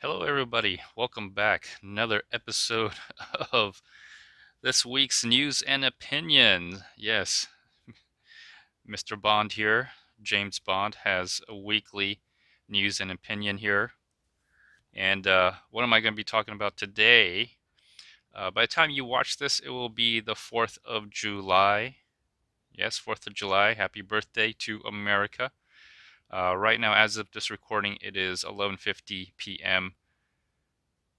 Hello, everybody. Welcome back. Another episode of this week's news and opinion. Yes, Mr. Bond here, James Bond, has a weekly news and opinion here. And what am I going to be talking about today? By the time you watch this, it will be the 4th of July. Yes, 4th of July. Happy birthday to America. Right now, as of this recording, it is 11:50 p.m.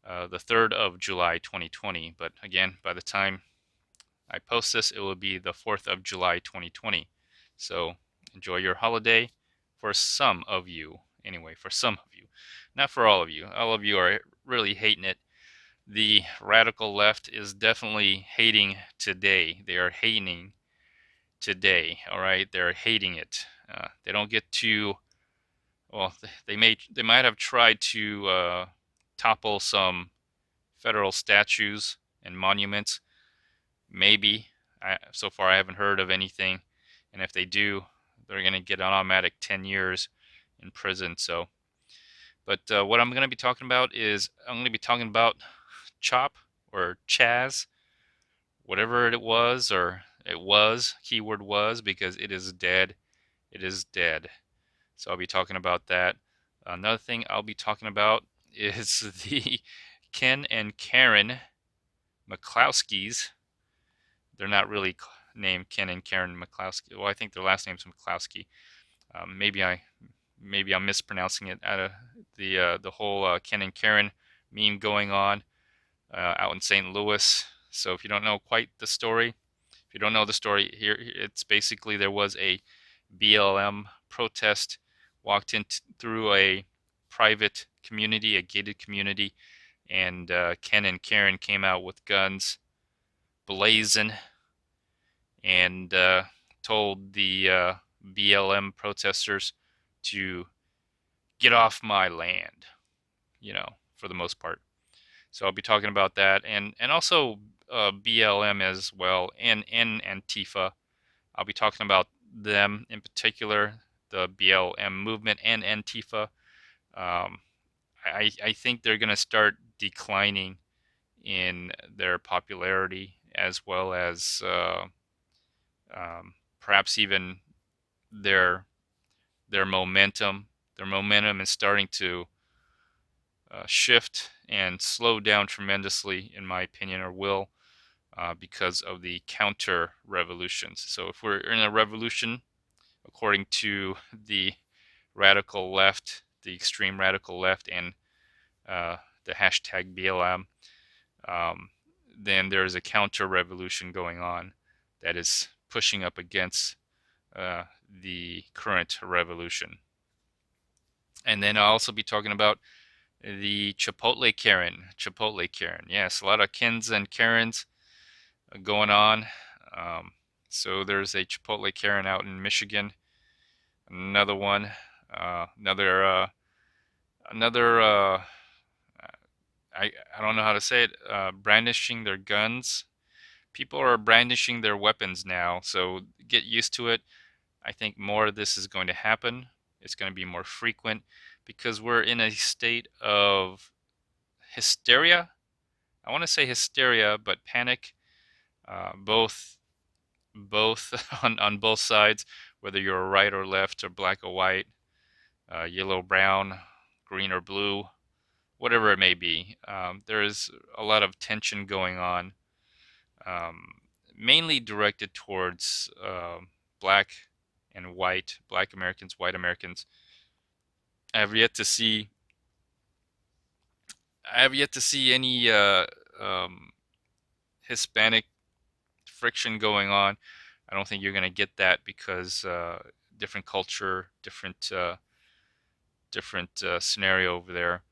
The 3rd of July 2020. But again, by the time I post this, it will be the 4th of July 2020. So enjoy your holiday for some of you. Anyway, for some of you. Not for all of you. All of you are really hating it. The radical left is definitely hating today. They are hating today, all right? They're hating it. They don't get to, well, they might have tried to topple some federal statues and monuments. Maybe. So far, I haven't heard of anything. And if they do, they're going to get an automatic 10 years in prison. So, but what I'm going to be talking about is I'm going to be talking about CHOP or CHAZ, whatever it was, or it was, keyword was, because it is dead. It is dead. So I'll be talking about that. Another thing I'll be talking about is the Ken and Karen McClowskys. They're not really named Ken and Karen McClowski. Well, I think their last name's McClowski. Maybe I'm mispronouncing it. Out of the whole Ken and Karen meme going on out in St. Louis. So if you don't know quite the story, if you don't know the story here, it's basically there was a BLM protest, walked in through a private community, a gated community, and Ken and Karen came out with guns blazing and told the BLM protesters to get off my land, for the most part. So I'll be talking about that and also BLM as well and Antifa. I'll be talking about them in particular, the BLM movement and Antifa. Um, I think they're going to start declining in their popularity as well as perhaps even their their momentum. Their momentum is starting to shift and slow down tremendously, in my opinion, or will, because of the counter revolutions. So if we're in a revolution, according to the radical left, the extreme radical left, and the hashtag BLM, then there is a counter revolution going on that is pushing up against the current revolution. And then I'll also be talking about the Chipotle Karen. Chipotle Karen. Yes, a lot of Kens and Karens going on. So there's a Chipotle Karen out in Michigan. Another one. Another. I don't know how to say it. Brandishing their guns. People are brandishing their weapons now, so get used to it. I think more of this is going to happen. It's going to be more frequent because we're in a state of hysteria. I want to say hysteria, but panic. Both on both sides, whether you're right or left or black or white, yellow, brown, green or blue, whatever it may be. There is a lot of tension going on, mainly directed towards black and black Americans, white Americans. I have yet to see. I have yet to see any Hispanic friction going on. I don't think you're going to get that because different culture, different scenario over there.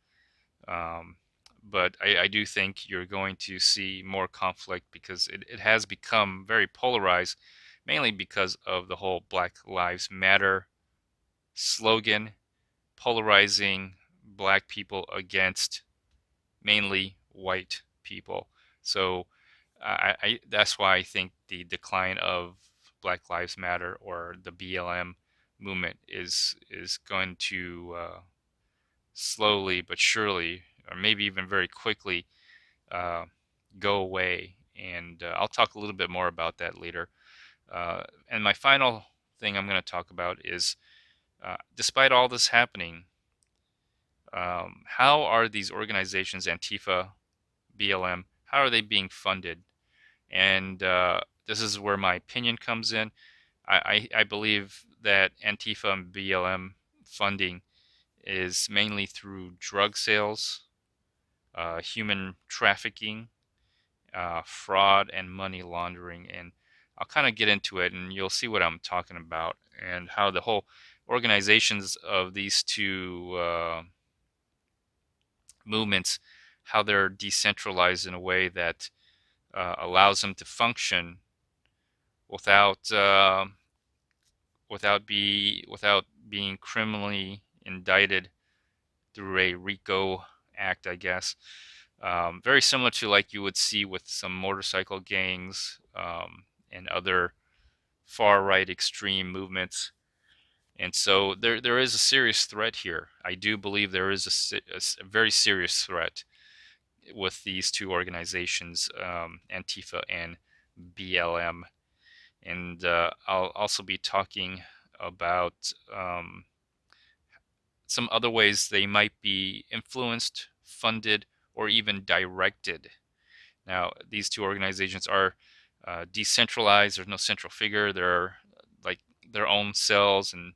But I do think you're going to see more conflict because it has become very polarized, mainly because of the whole Black Lives Matter slogan, polarizing black people against mainly white people. So that's why I think the decline of Black Lives Matter or the BLM movement is going to slowly but surely or maybe even very quickly go away. And I'll talk a little bit more about that later. And my final thing I'm going to talk about is, despite all this happening, how are these organizations, Antifa, BLM, how are they being funded? And this is where my opinion comes in. I believe that Antifa and BLM funding is mainly through drug sales, human trafficking, fraud, and money laundering. And I'll kind of get into it, and you'll see what I'm talking about, and how the whole organizations of these two movements, how they're decentralized in a way that allows them to function without without being criminally indicted through a RICO act, I guess. Very similar to like you would see with some motorcycle gangs and other far right extreme movements. And so there is a serious threat here. I do believe there is a very serious threat with these two organizations, Antifa and BLM. And I'll also be talking about some other ways they might be influenced, funded, or even directed. Now, these two organizations are decentralized. There's no central figure. They're like their own cells, and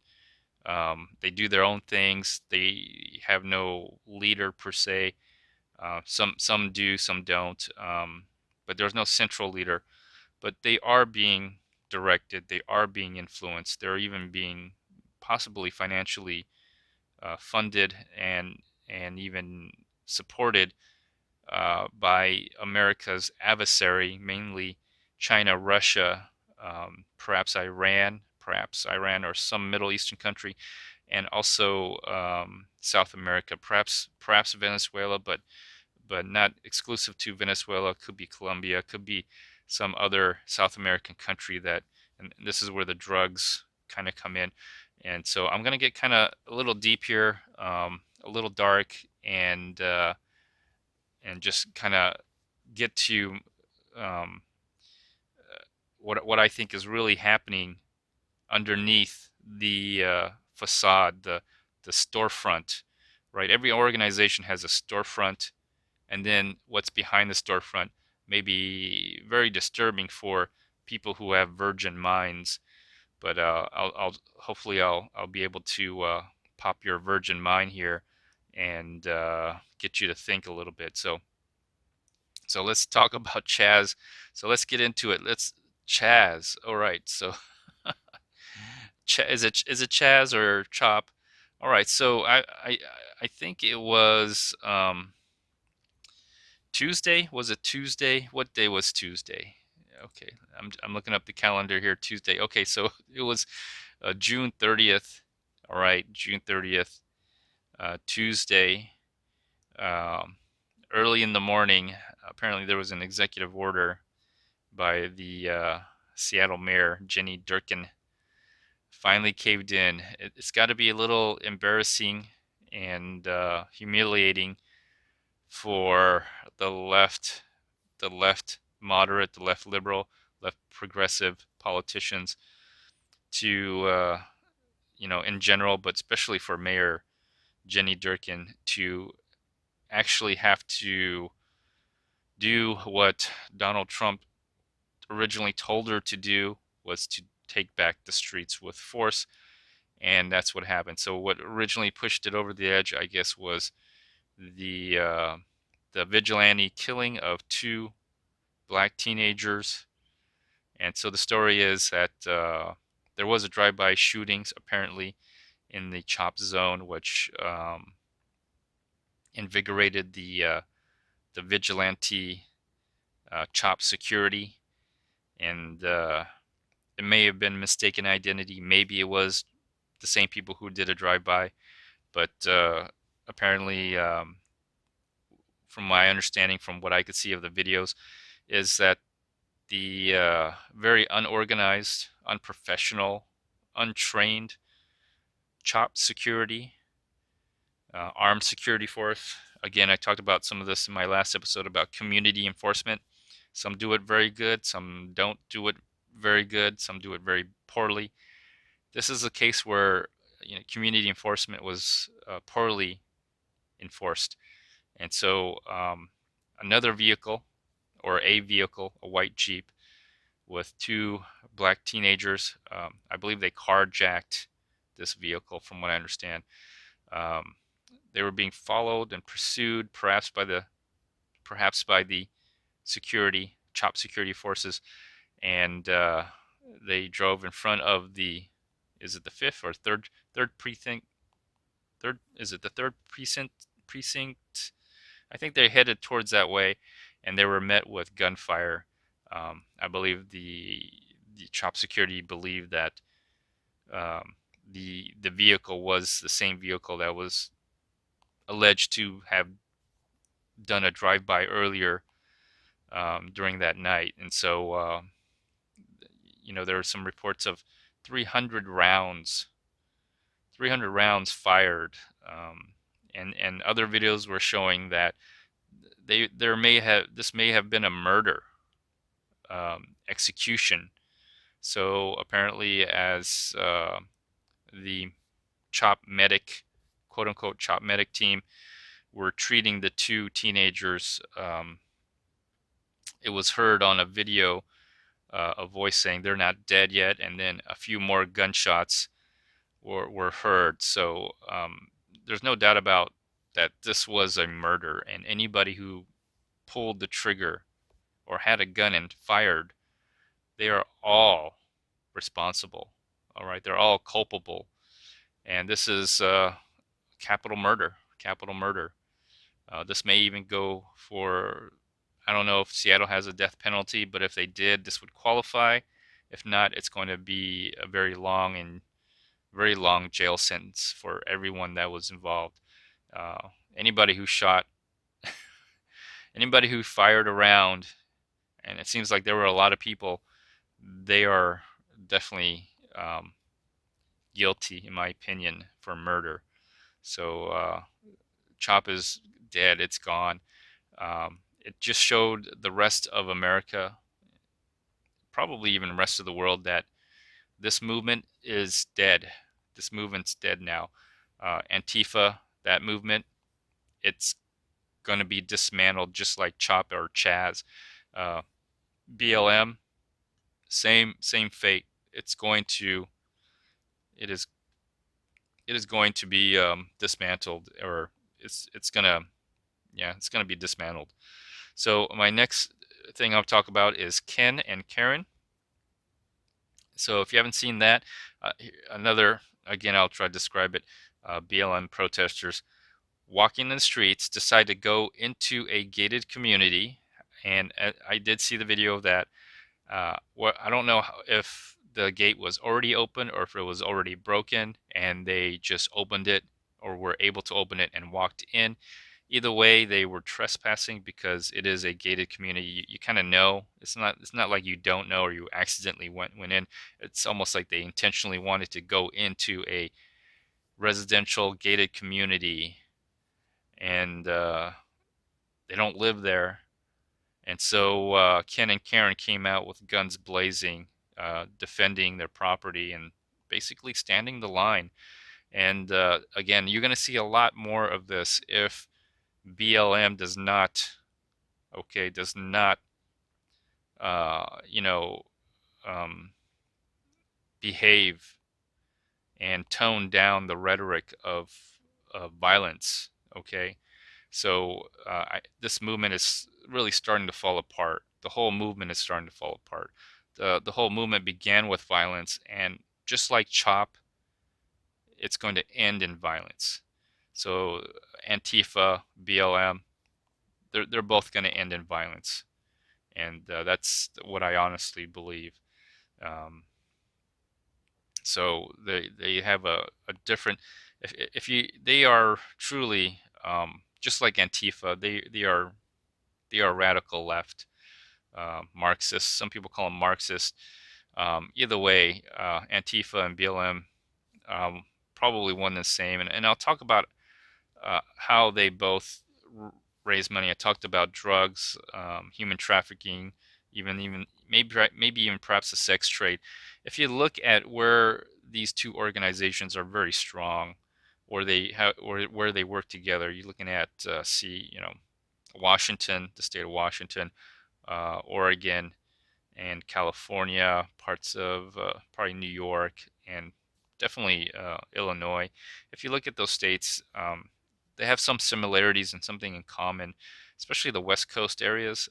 they do their own things. They have no leader per se. Some do, some don't. But there's no central leader. But they are being directed. They are being influenced. They're even being possibly financially funded and even supported by America's adversary, mainly China, Russia, perhaps Iran or some Middle Eastern country, and also South America, perhaps Venezuela, but not exclusive to Venezuela. Could be Colombia, could be some other South American country that, and this is where the drugs kind of come in. And so I'm gonna get kind of a little deep here, a little dark, and just kind of get to um, what I think is really happening underneath the facade, the storefront, right? Every organization has a storefront, and then what's behind the storefront may be very disturbing for people who have virgin minds. But I'll hopefully I'll be able to pop your virgin mind here and get you to think a little bit. So let's talk about CHAZ. So let's get into it. Let's CHAZ. All right. So is it CHAZ or CHOP? All right. So I think it was Tuesday. Was it Tuesday? What day was Tuesday? Okay, I'm looking up the calendar here. Tuesday. Okay, so it was June 30th. All right, June 30th, Tuesday, um, early in the morning. Apparently, there was an executive order by the Seattle mayor, Jenny Durkin, finally caved in. It's got to be a little embarrassing and humiliating for the left moderate, the left liberal, left progressive politicians to, in general, but especially for Mayor Jenny Durkin, to actually have to do what Donald Trump originally told her to do, was to take back the streets with force. And that's what happened. So what originally pushed it over the edge, I guess, was the vigilante killing of two black teenagers. And so the story is that there was a drive-by shootings apparently in the CHOP zone, which invigorated the vigilante CHOP security, and it may have been mistaken identity. Maybe it was the same people who did a drive-by, but apparently, from my understanding, from what I could see of the videos, is that the very unorganized, unprofessional, untrained CHOP security, armed security force, again, I talked about some of this in my last episode about community enforcement. Some do it very good, some don't do it very good, some do it very poorly. This is a case where community enforcement was poorly enforced, and so another vehicle, or a vehicle, a white Jeep with two black teenagers. I believe they carjacked this vehicle, from what I understand. Um, they were being followed and pursued, perhaps by the CHOP security forces, and they drove in front of the, is it the fifth or third precinct? Is it the third precinct? I think they headed towards that way, and they were met with gunfire. I believe the CHOP security believed that the vehicle was the same vehicle that was alleged to have done a drive-by earlier during that night, and so there were some reports of 300 rounds, 300 rounds fired, and other videos were showing that this may have been a murder execution. So apparently, as the CHOP medic, quote unquote CHOP medic team, were treating the two teenagers, it was heard on a video, a voice saying they're not dead yet, and then a few more gunshots were heard. So there's no doubt about that this was a murder, and anybody who pulled the trigger or had a gun and fired, they are all responsible. All right, they're all culpable, and this is capital murder. Capital murder. This may even go for, I don't know if Seattle has a death penalty, but if they did, this would qualify. If not, it's going to be a very long jail sentence for everyone that was involved. Anybody who shot, anybody who fired around, and it seems like there were a lot of people, they are definitely guilty, in my opinion, for murder. So CHOP is dead. It's gone. It just showed the rest of America, probably even the rest of the world, that this movement is dead. This movement's dead now. Antifa, that movement, it's going to be dismantled just like CHOP or CHAZ. BLM, same fate. It is going to be dismantled, or it's gonna be dismantled. So my next thing I'll talk about is Ken and Karen. So if you haven't seen that, again, I'll try to describe it. BLM protesters walking in the streets decide to go into a gated community, and I did see the video of that. I don't know if the gate was already open or if it was already broken and they just opened it, or were able to open it and walked in. Either way, they were trespassing because it is a gated community. You kind of know. It's not like you don't know or you accidentally went in. It's almost like they intentionally wanted to go into a residential gated community, and they don't live there. And so Ken and Karen came out with guns blazing, defending their property and basically standing the line. And again, you're going to see a lot more of this if BLM does not behave and tone down the rhetoric of violence. Okay, so this movement is really starting to fall apart. The whole movement is starting to fall apart. The whole movement began with violence, and just like CHOP, it's going to end in violence. So Antifa, BLM, they're both going to end in violence, and that's what I honestly believe. So they have a different, if you they are truly just like Antifa, they are radical left, Marxists. Some people call them Marxist. Either way, Antifa and BLM, probably one and the same, and I'll talk about how they both raise money. I talked about drugs, human trafficking, even maybe even perhaps the sex trade. If you look at where these two organizations are very strong, or where they work together, you're looking at Washington, the state of Washington, Oregon, and California, parts of probably New York, and definitely Illinois. If you look at those states, they have some similarities and something in common, especially the West Coast areas,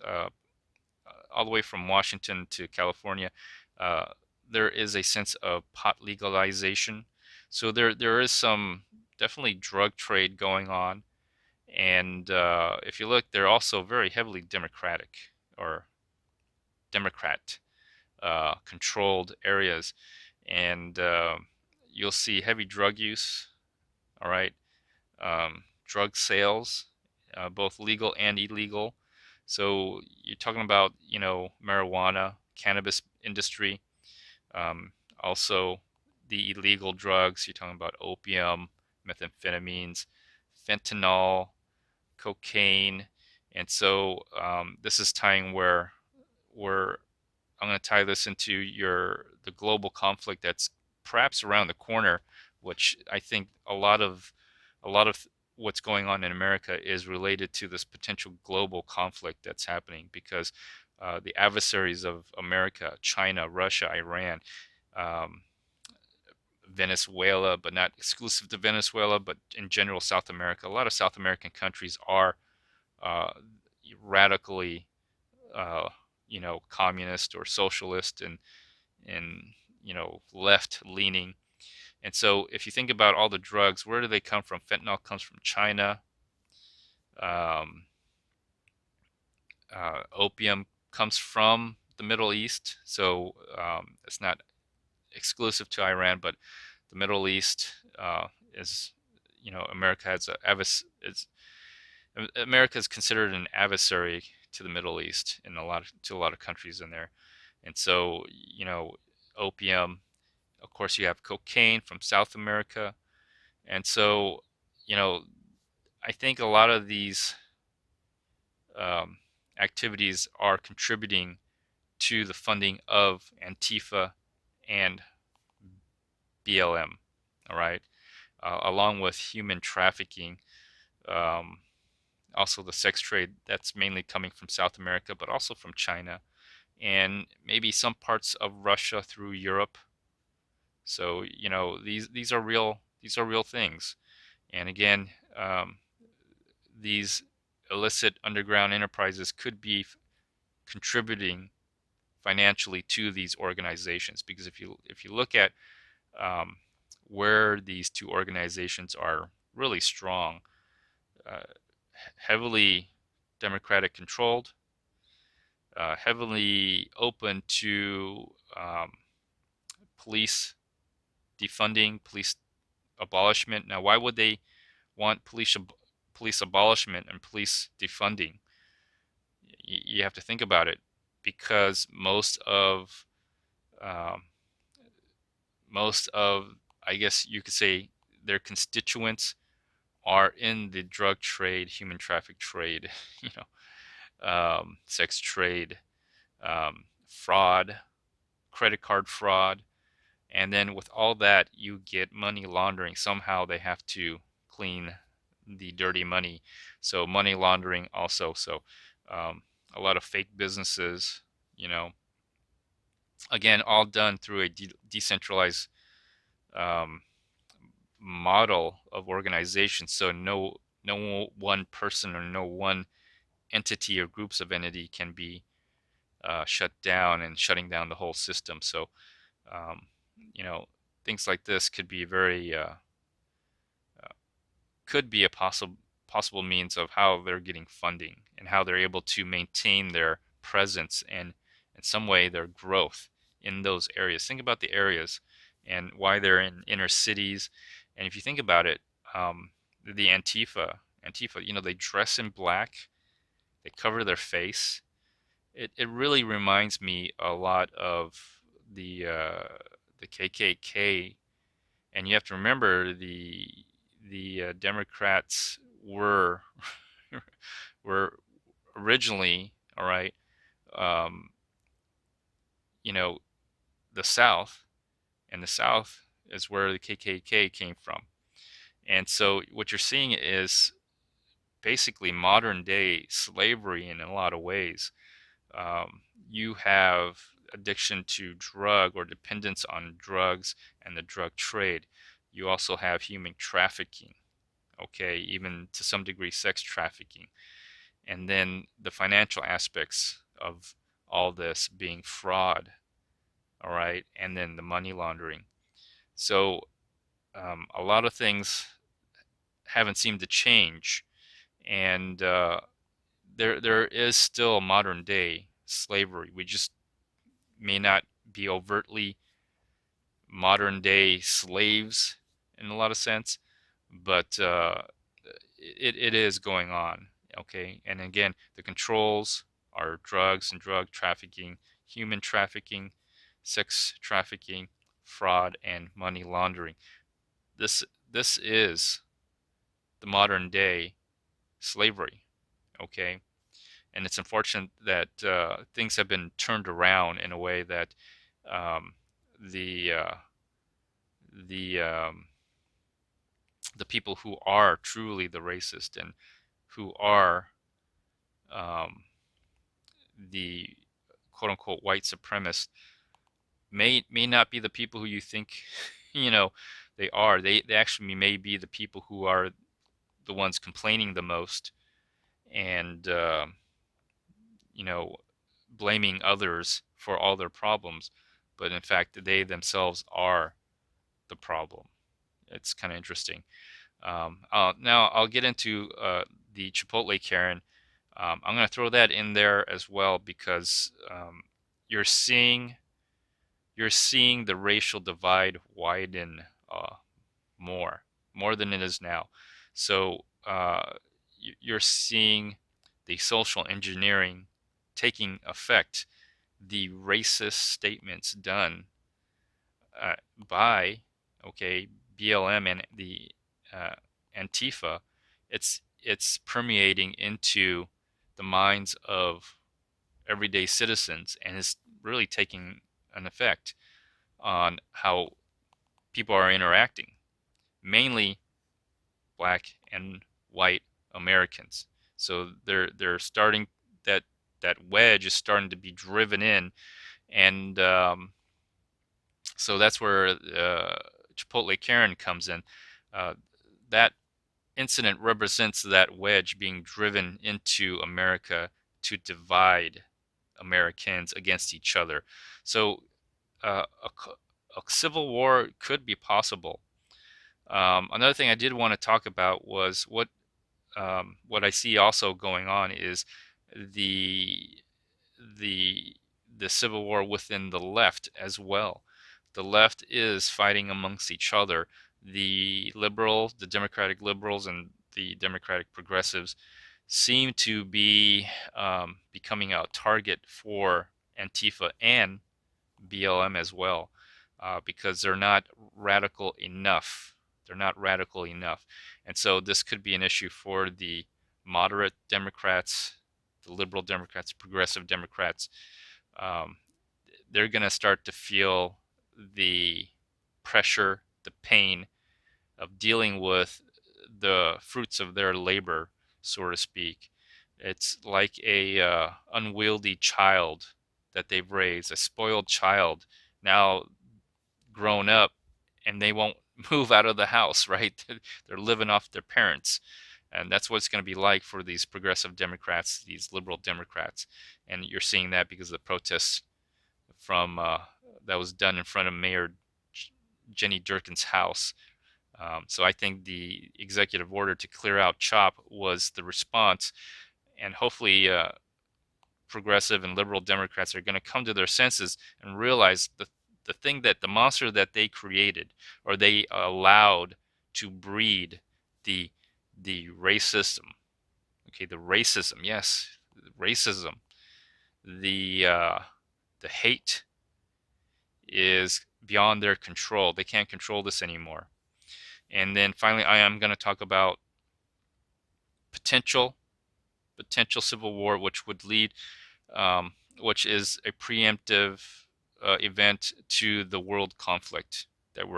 all the way from Washington to California. Uh, there is a sense of pot legalization, so there is some definitely drug trade going on. And if you look, they're also very heavily Democratic or Democrat controlled areas, and you'll see heavy drug use. All right, drug sales, both legal and illegal. So you're talking about marijuana, cannabis industry, also the illegal drugs. You're talking about opium, methamphetamines, fentanyl, cocaine, and so this is tying where I'm going to tie this into the global conflict that's perhaps around the corner, which I think a lot of what's going on in America is related to this potential global conflict that's happening because the adversaries of America, China, Russia, Iran, um, Venezuela, but not exclusive to Venezuela, but in general South America. A lot of South American countries are uh, radically, uh, communist or socialist and left leaning. And so if you think about all the drugs, where do they come from? Fentanyl comes from China. Um, Opium comes from the Middle East. So it's not exclusive to Iran, but the Middle East is, America has America is considered an adversary to the Middle East in a lot of countries in there. And so, opium, of course, you have cocaine from South America. And so, you know, I think a lot of these um, activities are contributing to the funding of Antifa and BLM, all right, along with human trafficking, um, also the sex trade that's mainly coming from South America, but also from China and maybe some parts of Russia through Europe. So these are real things. And again, these illicit underground enterprises could be contributing financially to these organizations because if you look at um, where these two organizations are really strong, uh, heavily Democratic controlled, heavily open to police defunding, police abolishment. Now, why would they want police abolishment and police defunding? You have to think about it because um, most of I guess you could say their constituents are in the drug trade, human traffic trade, sex trade, fraud, credit card fraud, and then with all that you get money laundering. Somehow they have to clean the dirty money, so money laundering also. So um, a lot of fake businesses, you know, again, all done through a decentralized um, model of organization. So no one person or no one entity or groups of entity can be shut down and shutting down the whole system. So um, you know things like this could be a possible means of how they're getting funding and how they're able to maintain their presence and in some way their growth in those areas. Think about the areas and why they're in inner cities. And if you think about it, the Antifa, they dress in black, they cover their face. It really reminds me a lot of the KKK. And you have to remember the Democrats were were originally, all right, um, you know, the South, and the South is where the KKK came from. And so what you're seeing is basically modern day slavery in a lot of ways. You have addiction to drug or dependence on drugs and the drug trade. You also have human trafficking, okay, even to some degree sex trafficking. And then the financial aspects of all this being fraud, all right, and then the money laundering. So a lot of things haven't seemed to change, and there is still modern day slavery. We just may not be overtly modern day slaves in a lot of sense, but it is going on. Okay, and again, the controls are drugs and drug trafficking, human trafficking, sex trafficking, fraud, and money laundering. This is the modern day slavery. Okay, and it's unfortunate that things have been turned around in a way that um, the uh, the um, the people who are truly the racist and who are um, the quote unquote white supremacists may not be the people who you think you know they are. They actually may be the people who are the ones complaining the most and you know blaming others for all their problems, but in fact they themselves are the problem. It's kind of interesting. Now I'll get into the Chipotle Karen. I'm going to throw that in there as well because you're seeing you're seeing the racial divide widen more more than it is now. So you're seeing the social engineering taking effect, the racist statements done uh, by okay BLM and the uh, Antifa. It's permeating into the minds of everyday citizens and is really taking an effect on how people are interacting, mainly black and white Americans. So they're starting that that wedge is starting to be driven in, and so that's where Chipotle Karen comes in. Uh, that incident represents that wedge being driven into America to divide Americans against each other. So a civil war could be possible. Another thing I did want to talk about was what I see also going on is the the the civil war within the left as well. The left is fighting amongst each other. The Democratic liberals, and the Democratic progressives seem to be becoming a target for Antifa and BLM as well, because they're not radical enough. They're not radical enough. And so this could be an issue for the moderate Democrats, the liberal Democrats, progressive Democrats. Um, they're going to start to feel the pressure, the pain of dealing with the fruits of their labor, so to speak. It's like a unwieldy child that they've raised, a spoiled child, now grown up, and they won't move out of the house, right? They're living off their parents. And that's what it's going to be like for these progressive Democrats, these liberal Democrats. And you're seeing that because of the protests from that was done in front of Mayor Jenny Durkin's house. So I think the executive order to clear out CHOP was the response, and hopefully progressive and liberal Democrats are going to come to their senses and realize the thing that the monster that they created or they allowed to breed the racism. Okay, the racism, yes, racism, the hate is beyond their control. They can't control this anymore. And then finally, I am going to talk about potential potential civil war, which would lead, which is a preemptive event to the world conflict that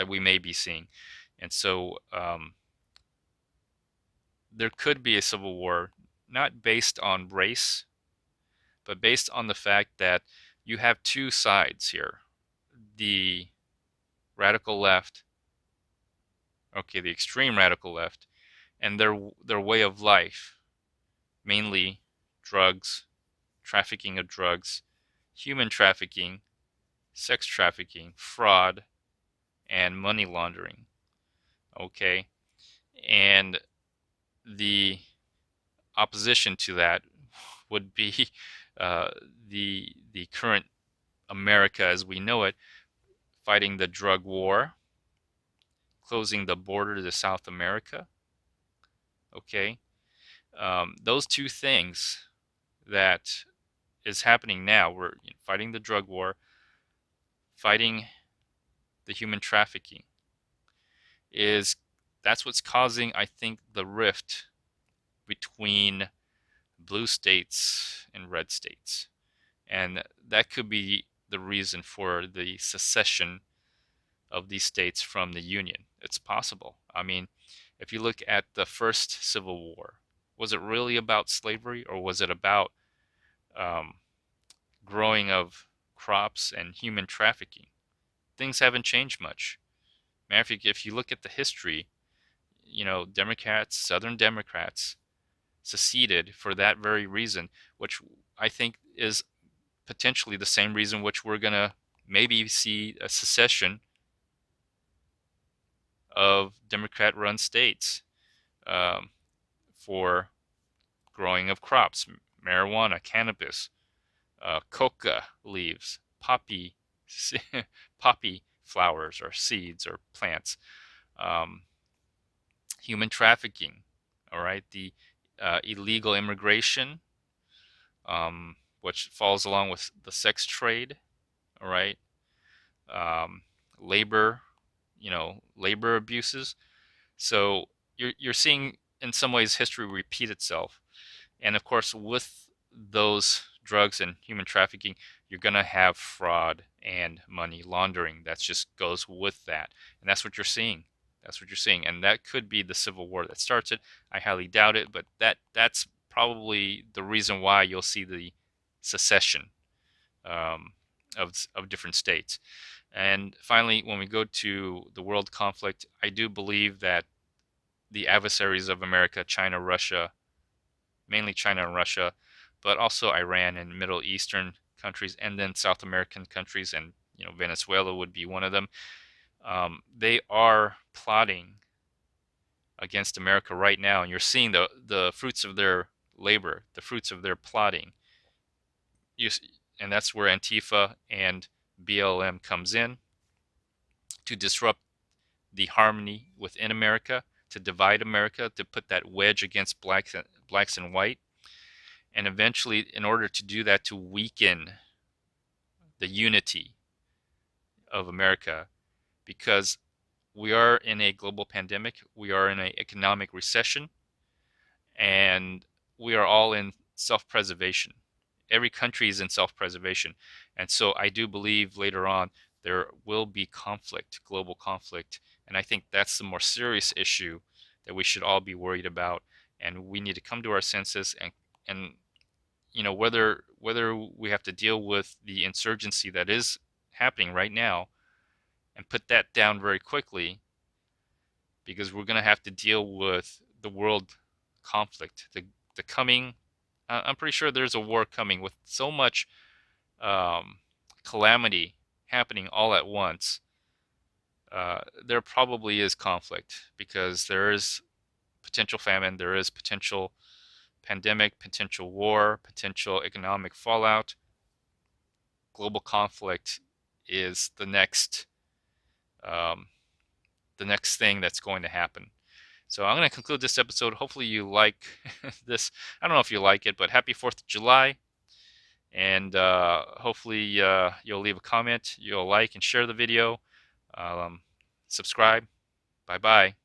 we may be seeing. And so there could be a civil war, not based on race, but based on the fact that you have two sides here. The radical left, okay, the extreme radical left, and their way of life, mainly drugs, trafficking of drugs, human trafficking, sex trafficking, fraud, and money laundering. Okay, and the opposition to that would be the current America as we know it, fighting the drug war, closing the border to South America. Okay, those two things that is happening now, we're fighting the drug war, fighting the human trafficking, that's what's causing, I think, the rift between blue states and red states. And that could be the reason for the secession of these states from the Union. It's possible. I mean, if you look at the first Civil War, was it really about slavery, or was it about growing of crops and human trafficking? Things haven't changed much. Matter of fact, if you look at the history, Democrats, Southern Democrats, seceded for that very reason, which I think is potentially the same reason which we're going to maybe see a secession of Democrat-run states for growing of crops, marijuana, cannabis, coca leaves, poppy flowers or seeds or plants, human trafficking, all right, the illegal immigration, which falls along with the sex trade, all right, labor, labor abuses. So you're seeing in some ways history repeat itself, and of course with those drugs and human trafficking, you're gonna have fraud and money laundering. That just goes with that, and that's what you're seeing. That's what you're seeing, and that could be the civil war that starts it. I highly doubt it, but that's probably the reason why you'll see the secession of different states. And finally, when we go to the world conflict, I do believe that the adversaries of America, China, Russia, mainly China and Russia, but also Iran and Middle Eastern countries, and then South American countries, and Venezuela would be one of them. They are plotting against America right now, and you're seeing the fruits of their labor, the fruits of their plotting. And that's where Antifa and BLM comes in, to disrupt the harmony within America, to divide America, to put that wedge against blacks and white, and eventually, in order to do that, to weaken the unity of America, because we are in a global pandemic, we are in an economic recession, and we are all in self-preservation. Every country is in self-preservation. And so I do believe later on there will be conflict, global conflict. And I think that's the more serious issue that we should all be worried about. And we need to come to our senses, and whether we have to deal with the insurgency that is happening right now and put that down very quickly, because we're going to have to deal with the world conflict, the coming. I'm pretty sure there's a war coming with so much calamity happening all at once. There probably is conflict, because there is potential famine, there is potential pandemic, potential war, potential economic fallout. Global conflict is the next thing that's going to happen. So I'm going to conclude this episode. Hopefully you like this. I don't know if you like it, but happy 4th of July. And hopefully you'll leave a comment, you'll like and share the video, subscribe. Bye-bye.